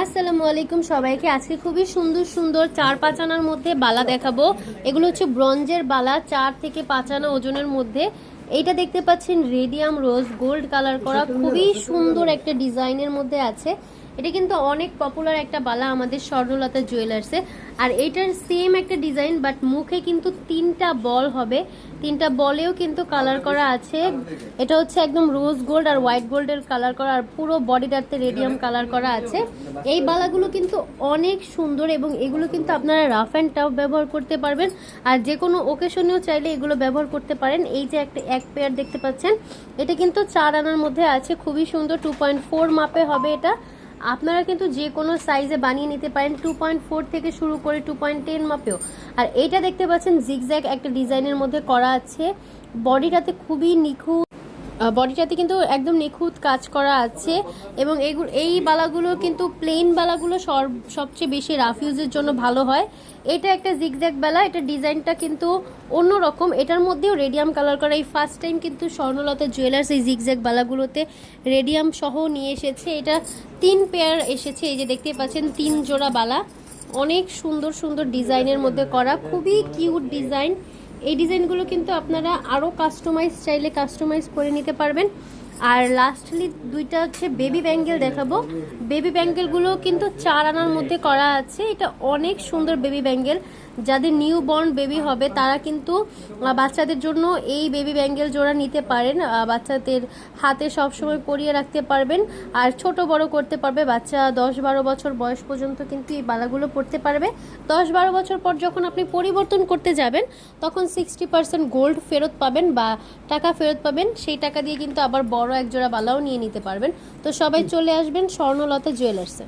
আসসালামু আলাইকুম সবাইকে। আজকে খুবই সুন্দর সুন্দর 4-5 আনার মধ্যে বালা দেখাবো। এগুলো হচ্ছে ব্রঞ্জের বালা, 4 থেকে 5 আনা ওজনের মধ্যে। এইটা দেখতে পাচ্ছেন রেডিয়াম রোজ গোল্ড কালার করা, খুবই সুন্দর একটা ডিজাইনের মধ্যে আছে। এটা কিন্তু অনেক পপুলার একটা বালা আমাদের স্বর্ণলতা জুয়েলার্সে। আর এটার সেম একটা ডিজাইন, বাট মুখে কিন্তু 3টা বল হবে, 3টা বলেও কিন্তু কালার করা আছে। এটা হচ্ছে একদম রোজ গোল্ড আর হোয়াইট গোল্ডের কালার করা, আর পুরো বডিটাতে রেডিয়াম কালার করা আছে। এই বালাগুলো কিন্তু অনেক সুন্দর এবং এগুলো কিন্তু আপনারা রাফ অ্যান্ড টাফ ব্যবহার করতে পারবেন, আর যে কোনো ওকেশনেও চাইলে এগুলো ব্যবহার করতে পারেন। এই যে এক পেয়ার দেখতে পাচ্ছেন, এটা কিন্তু 4 আনার মধ্যে আছে, খুবই সুন্দর। 2.4 মাপে হবে এটা। আপনারা কিন্তু যে কোনো সাইজে বানিয়ে নিতে পারেন, 2.4 থেকে শুরু করে 2.10 মাপেও। আর এইটা দেখতে পাচ্ছেন জিগজ্যাগ একটা ডিজাইনের মধ্যে করা আছে। বডিটাতে খুবই নিখুঁত, বডিটাতে কিন্তু একদম নিখুঁত কাজ করা আছে। এবং এই বালাগুলো কিন্তু প্লেন বালাগুলো সবচেয়ে বেশি রাফ ইউজের জন্য ভালো হয়। এটা একটা জিগজ্যাগ বালা, এটা ডিজাইনটা কিন্তু অন্যরকম। এটার মধ্যেও রেডিয়াম কালার করা। এই ফার্স্ট টাইম কিন্তু স্বর্ণলতা জুয়েলার্স এই জিগজ্যাগ বালাগুলোতে রেডিয়াম সহ নিয়ে এসেছে। এটা 3 পেয়ার এসেছে, এই যে দেখতে পাচ্ছেন 3 জোড়া বালা, অনেক সুন্দর সুন্দর ডিজাইনের মধ্যে করা, খুবই কিউট ডিজাইন। এই ডিজাইনগুলো কিন্তু আপনারা আরও চাইলে কাস্টমাইজ করে নিতে পারবেন। আর লাস্টলি দুইটা হচ্ছে বেবি ব্যাঙ্গেল দেখাবো। বেবি ব্যাঙ্গেলগুলো কিন্তু 4 আনার মধ্যে করা আছে। এটা অনেক সুন্দর বেবি ব্যাঙ্গেল। যাদের নিউ বর্ন বেবি হবে তারা কিন্তু বাচ্চাদের জন্য এই বেবি ব্যাঙ্গেল জোড়া নিতে পারেন। বাচ্চাদের হাতে সবসময় পরিয়ে রাখতে পারবেন, আর ছোট বড় করতে পারবে। বাচ্চা 10-12 বছর বয়স পর্যন্ত কিন্তু এই বালাগুলো পরতে পারবে। 10-12 বছর পর যখন আপনি পরিবর্তন করতে যাবেন তখন 60% গোল্ড ফেরত পাবেন বা টাকা ফেরত পাবেন। সেই টাকা দিয়ে কিন্তু আবার বড় এক জোড়া বালাও নিয়ে নিতে পারবেন। তো সবাই চলে আসবেন স্বর্ণলতা জুয়েলার্সে।